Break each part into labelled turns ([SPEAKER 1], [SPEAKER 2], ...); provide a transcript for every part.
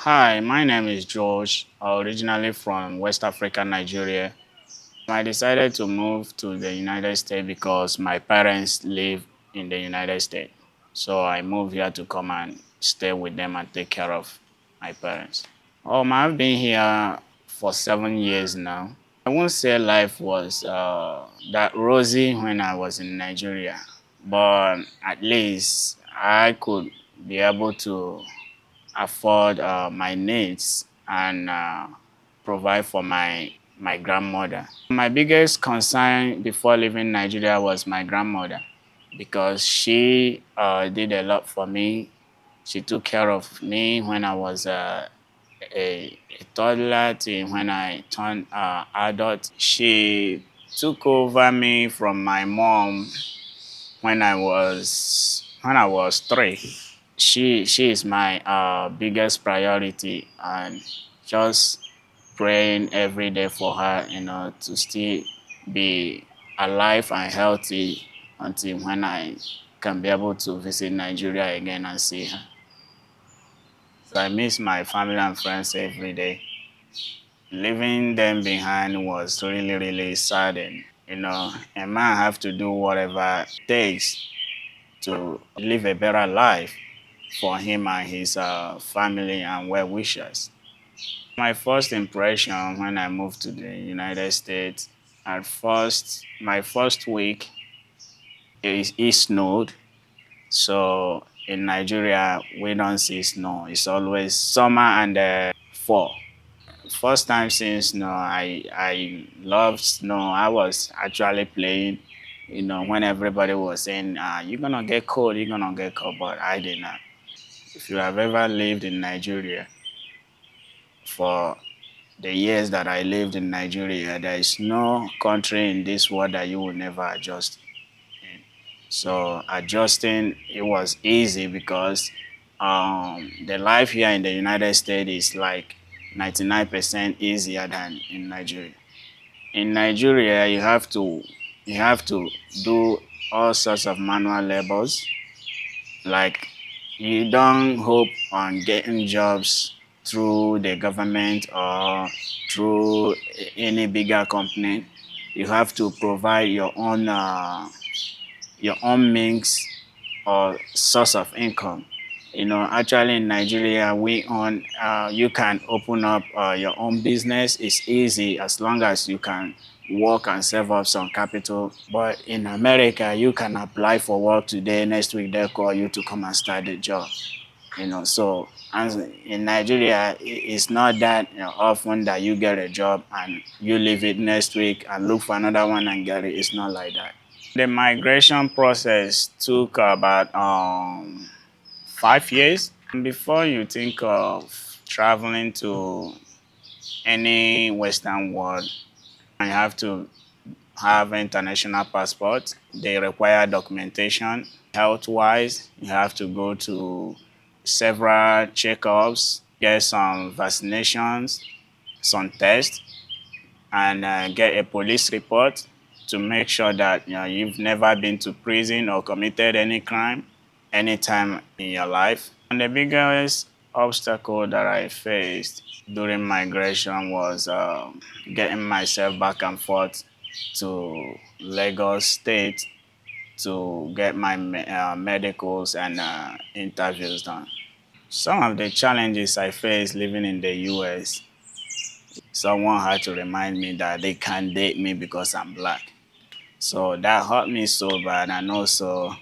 [SPEAKER 1] Hi, my name is George, originally from West Africa, Nigeria. I decided to move to the United States because my parents live in the United States. So I moved here to come and stay with them and take care of my parents. I've been here for 7 years now. I won't say life was that rosy when I was in Nigeria, but at least I could be able to afford my needs and provide for my grandmother. My biggest concern before leaving Nigeria was my grandmother because she did a lot for me. She took care of me when I was a toddler to when I turned adult. She took over me from my mom when I was 3. She is my biggest priority, and just praying every day for her, to still be alive and healthy until when I can be able to visit Nigeria again and see her. So I miss my family and friends every day. Leaving them behind was really, really saddening. A man have to do whatever it takes to live a better life for him and his family and well wishers. My first impression when I moved to the United States, at first, my first week, it snowed. So in Nigeria, we don't see snow. It's always summer and fall. First time seeing snow, I love snow. I was actually playing, when everybody was saying, you're gonna get cold, you're gonna get cold, but I did not. If you have ever lived in Nigeria, for the years that I lived in Nigeria, there is no country in this world that you will never adjust in. So adjusting, it was easy because the life here in the United States is like 99% easier than in Nigeria. In Nigeria, you have to do all sorts of manual labors. Like, you don't hope on getting jobs through the government or through any bigger company. You have to provide your own means or source of income. Actually in Nigeria, you can open up your own business. It's easy as long as you can work and save up some capital. But in America, you can apply for work today, next week they call you to come and start the job. So as in Nigeria, it's not that often that you get a job and you leave it next week and look for another one and get it. It's not like that. The migration process took about 5 years. Before you think of traveling to any Western world, you have to have international passport. They require documentation. Health-wise, you have to go to several checkups, get some vaccinations, some tests, and get a police report to make sure that you've never been to prison or committed any crime anytime in your life. And the biggest obstacle that I faced during migration was getting myself back and forth to Lagos State to get my medicals and interviews done. Some of the challenges I faced living in the US, someone had to remind me that they can't date me because I'm black. So that hurt me so bad. And also,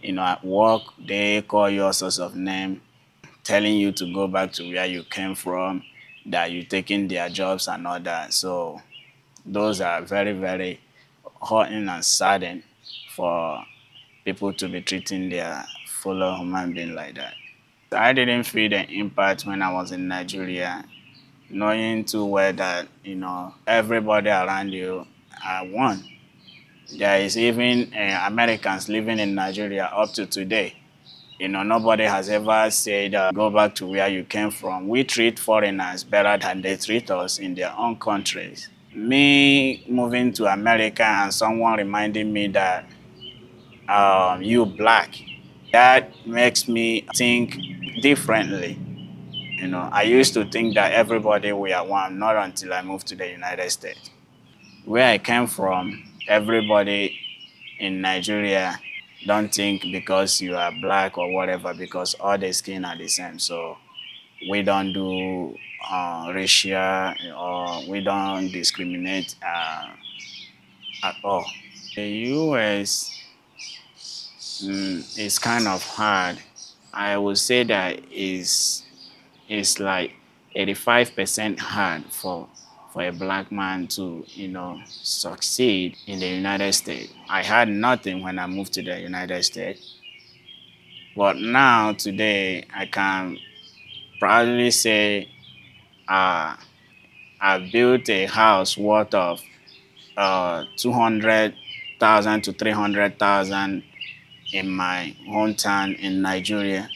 [SPEAKER 1] at work, they call you all sorts of names, telling you to go back to where you came from, that you're taking their jobs and all that. So those are very, very hurting and saddening for people to be treating their fellow human being like that. I didn't feel the impact when I was in Nigeria, knowing too well that everybody around you are one. There is even Americans living in Nigeria up to today. Nobody has ever said go back to where you came from. We treat foreigners better than they treat us in their own countries. Me moving to America and someone reminding me that you black, that makes me think differently. I used to think that everybody we are one, not until I moved to the United States. Where I came from, everybody in Nigeria don't think because you are black or whatever, because all the skin are the same. So we don't do racial, or we don't discriminate at all. The US is kind of hard. I would say that is like 85% hard for a black man to succeed in the United States. I had nothing when I moved to the United States, but now today I can proudly say uh, I built a house worth of 200,000 to 300,000 in my hometown in Nigeria,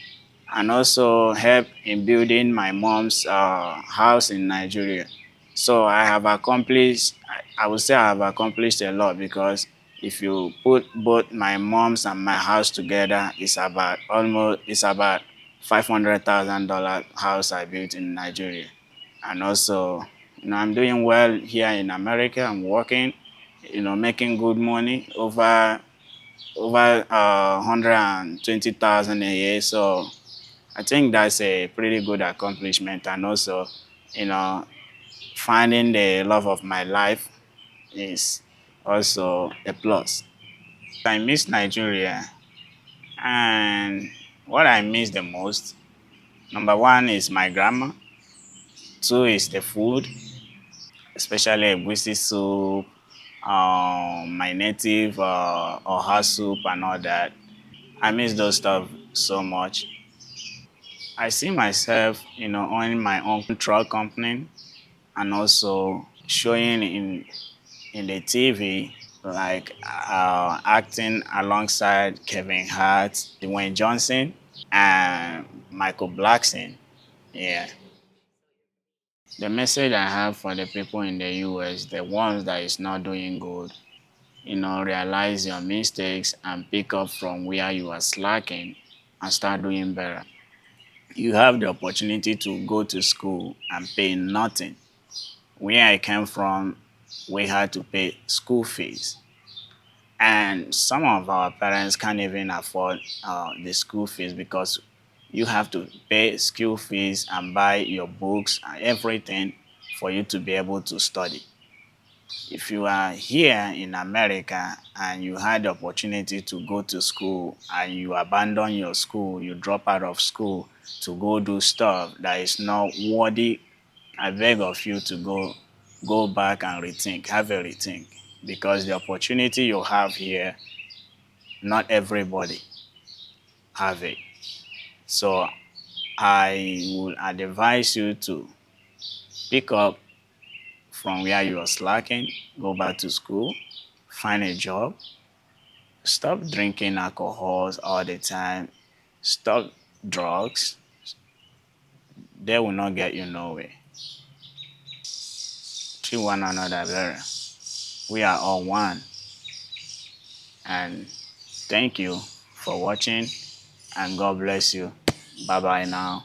[SPEAKER 1] and also help in building my mom's house in Nigeria. So I have accomplished, I would say I have accomplished a lot, because if you put both my mom's and my house together, it's about $500,000 house I built in Nigeria. And also, I'm doing well here in America. I'm working, making good money, over 120,000 a year. So I think that's a pretty good accomplishment. And also, you know, finding the love of my life is also a plus. I miss Nigeria, and what I miss the most, number one is my grandma. Two is the food, especially egusi soup, my native oha soup and all that. I miss those stuff so much. I see myself, owning my own truck company, and also showing in the TV, like acting alongside Kevin Hart, Dwayne Johnson, and Michael Blackson. Yeah. The message I have for the people in the US, the ones that is not doing good, realize your mistakes and pick up from where you are slacking and start doing better. You have the opportunity to go to school and pay nothing. Where I came from, we had to pay school fees. And some of our parents can't even afford the school fees, because you have to pay school fees and buy your books and everything for you to be able to study. If you are here in America and you had the opportunity to go to school and you abandon your school, you drop out of school to go do stuff that is not worthy, I beg of you to go back and rethink, have a rethink, because the opportunity you have here, not everybody have it. So I would advise you to pick up from where you are slacking, go back to school, find a job, stop drinking alcohols all the time, stop drugs. They will not get you nowhere. Treat one another better. We are all one. And thank you for watching, and God bless you. Bye bye now.